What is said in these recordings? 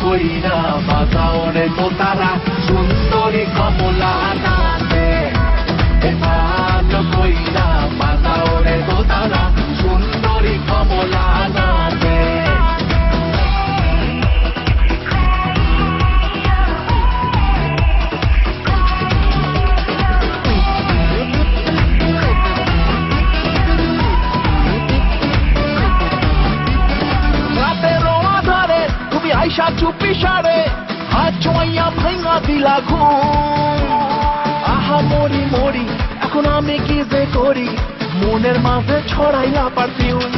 কইরা বাজাও রে তোতারা সুন্দরী কমলা নাচে ভালো কইরা বাজাও রে তোতারা সুন্দরী কমলা নাচে আইসা চুপি সারে হাত ছোঁয়া ভাঙা দিলা ঘুম আহা মরি মরি এখন আমি কি যে করি মনের মাঝে ছড়াইলা পারফিউম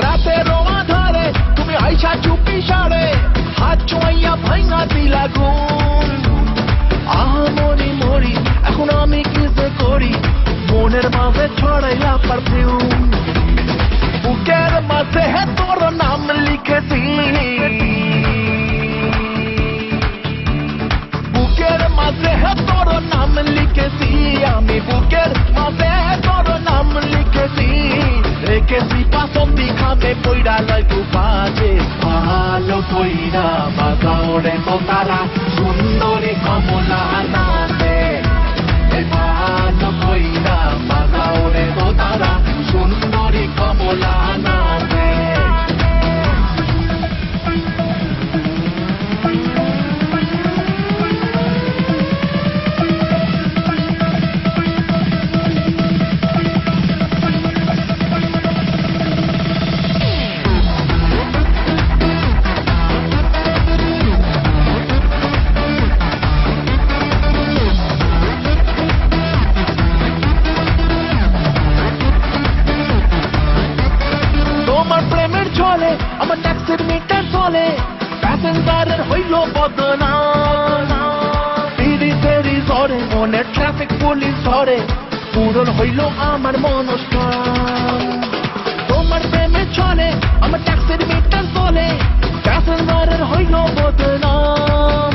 রাতের আধারে তুমি আইসা চুপি সারে হাত ছোঁয়া ভাঙা দিলা ঘুম আহা মরি মরি এখন আমি কি যে করি মনের মাঝে ছড়াইলা পারফিউম বুকের মাঝে তোর নাম লিখেছি বুকের মাঝে তোর নাম লিখেছি আমি বুকের মাঝে তোর নাম লিখেছি রেখেছি পাশন্দি খামে পইরা লাগু বাজে ভালো কইরা বাজাও রে তোতারা সুন্দরী কমলা নাচে ভালো কইরা বাজাও রে তোতারা সুন্দরী কমলা নাচে চলে আমার ট্যাক্সির মিটার চলে প্যাসেঞ্জারের হইল বদনাম তিরি তেরি ঝরে মনে ট্রাফিক পুলিশ ধরে পূরণ হইল আমার মনস্কাম তোমার প্রেমে চলে আমার ট্যাক্সির মিটার চলে প্যাসেঞ্জারের হইল বদনাম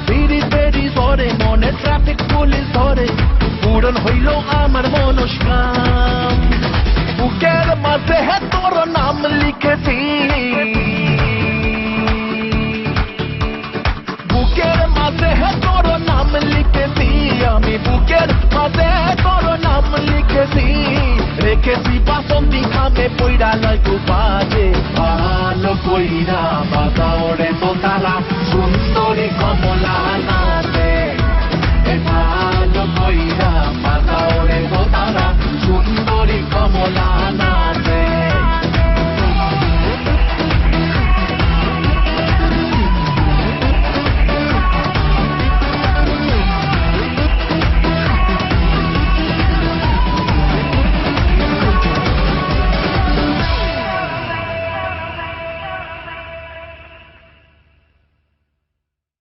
তিরি তেরি ঝরে মনে ট্রাফিক পুলিশ ধরে পূরণ হইল আমার মনস্কাম বুকের মাঝে তোর নাম লিখেছি বুকের মাঝে তোর নাম লিখেছি আমি বুকের মাঝে তোর নাম লিখেছি রেখেছি বাসন্তি খামে পইরা লাগু বাজে ভালো কইরা বাজাও রে তোতারা সুন্দরী কমলা না